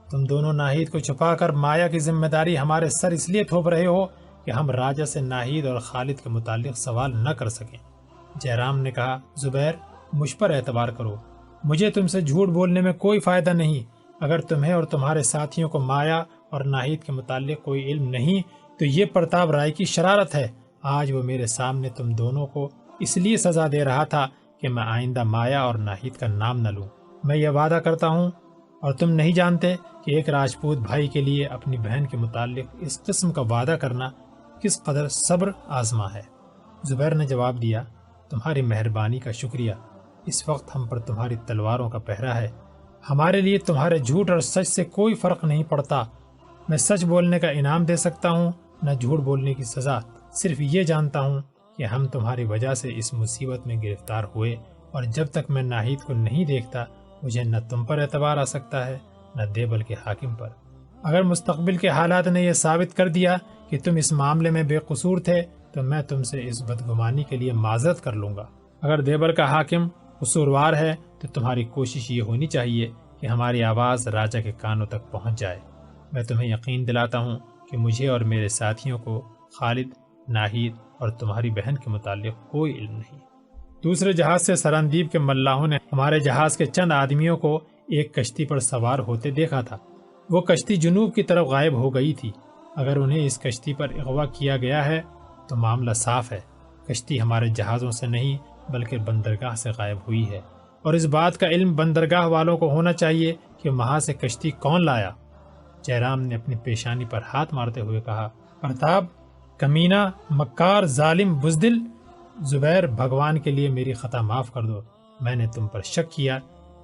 تم دونوں ناہید کو چھپا کر مایا کی ذمہ داری ہمارے سر اس لیے تھوپ رہے ہو کہ ہم راجہ سے ناہید اور خالد کے متعلق سوال نہ کر سکیں۔ جے رام نے کہا، زبیر مجھ پر اعتبار کرو، مجھے تم سے جھوٹ بولنے میں کوئی فائدہ نہیں۔ اگر تمہیں اور تمہارے ساتھیوں کو مایا اور ناہید کے متعلق کوئی علم نہیں تو یہ پرتاپ رائے کی شرارت ہے۔ آج وہ میرے سامنے تم دونوں کو اس لیے سزا دے رہا تھا کہ میں آئندہ مایا اور ناہید کا نام نہ لوں۔ میں یہ وعدہ کرتا ہوں، اور تم نہیں جانتے کہ ایک راجپوت بھائی کے لیے اپنی بہن کے متعلق اس قسم کا وعدہ کرنا کس قدر صبر آزما ہے۔ زبیر نے جواب دیا، تمہاری مہربانی کا شکریہ، اس وقت ہم پر تمہاری تلواروں کا پہرا ہے، ہمارے لیے تمہارے جھوٹ اور سچ سے کوئی فرق نہیں پڑتا۔ میں سچ بولنے کا انعام دے سکتا ہوں، نہ جھوٹ بولنے کی سزا۔ صرف یہ جانتا ہوں کہ ہم تمہاری وجہ سے اس مصیبت میں گرفتار ہوئے، اور جب تک میں ناہید کو نہیں دیکھتا مجھے نہ تم پر اعتبار آ سکتا ہے نہ دیبل کے حاکم پر۔ اگر مستقبل کے حالات نے یہ ثابت کر دیا کہ تم اس معاملے میں بے قصور تھے تو میں تم سے اس بدگمانی کے لیے معذرت کر لوں گا۔ اگر دیبل کا حاکم قصوروار ہے تو تمہاری کوشش یہ ہونی چاہیے کہ ہماری آواز راجہ کے کانوں تک پہنچ جائے۔ میں تمہیں یقین دلاتا ہوں کہ مجھے اور میرے ساتھیوں کو خالد، ناہید اور تمہاری بہن کے متعلق کوئی علم نہیں۔ دوسرے جہاز سے سرندیپ کے ملاحوں نے ہمارے جہاز کے چند آدمیوں کو ایک کشتی پر سوار ہوتے دیکھا تھا۔ وہ کشتی جنوب کی طرف غائب ہو گئی تھی۔ اگر انہیں اس کشتی پر اغوا کیا گیا ہے تو معاملہ صاف ہے، کشتی ہمارے جہازوں سے نہیں بلکہ بندرگاہ سے غائب ہوئی ہے، اور اس بات کا علم بندرگاہ والوں کو ہونا چاہیے کہ وہاں سے کشتی کون لایا۔ جے رام نے اپنی پیشانی پر ہاتھ مارتے ہوئے کہا، پرتاپ، کمینہ، مکار، ظالم، بزدل، زبیر، بھگوان کے لیے میری خطا معاف کر دو، میں نے تم پر شک کیا،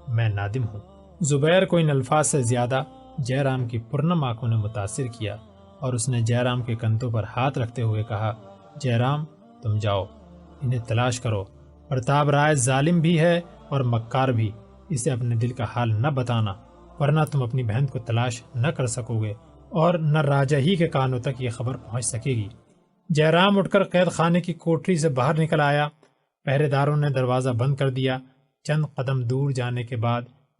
میں نادم ہوں۔ زبیر کو ان الفاظ سے زیادہ جے رام کی پرنم آنکھوں نے متاثر کیا، اور اس نے جے رام کے کندھوں پر ہاتھ رکھتے ہوئے کہا، جے رام تم جاؤ، انہیں تلاش کرو، پرتاپ رائے ظالم بھی ہے اور مکار بھی، اسے اپنے دل کا حال نہ بتانا، ورنہ تم اپنی بہن کو تلاش نہ کر سکو گے اور نہ راجہ ہی کے کانوں تک یہ خبر پہنچ سکے گی۔ جے رام اٹھ کر قید خانے کی کوٹری سے باہر نکل آیا۔ پہرے داروں نے دروازہ بند کر دیا۔ چند قدم دور جانے کے بعد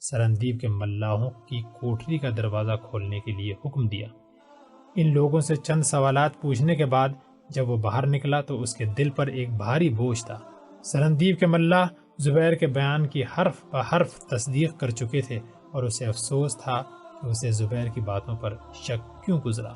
سرندیپ کے ملاحوں کی کوٹری کا دروازہ کھولنے کے لیے حکم دیا۔ ان لوگوں سے چند سوالات پوچھنے کے بعد جب وہ باہر نکلا تو اس کے دل پر ایک بھاری بوجھ تھا۔ سرندیپ کے ملاح زبیر کے بیان کی حرف بہ حرف تصدیق کر چکے تھے اور اسے افسوس تھا کہ اسے زبیر کی باتوں پر شک کیوں گزرا۔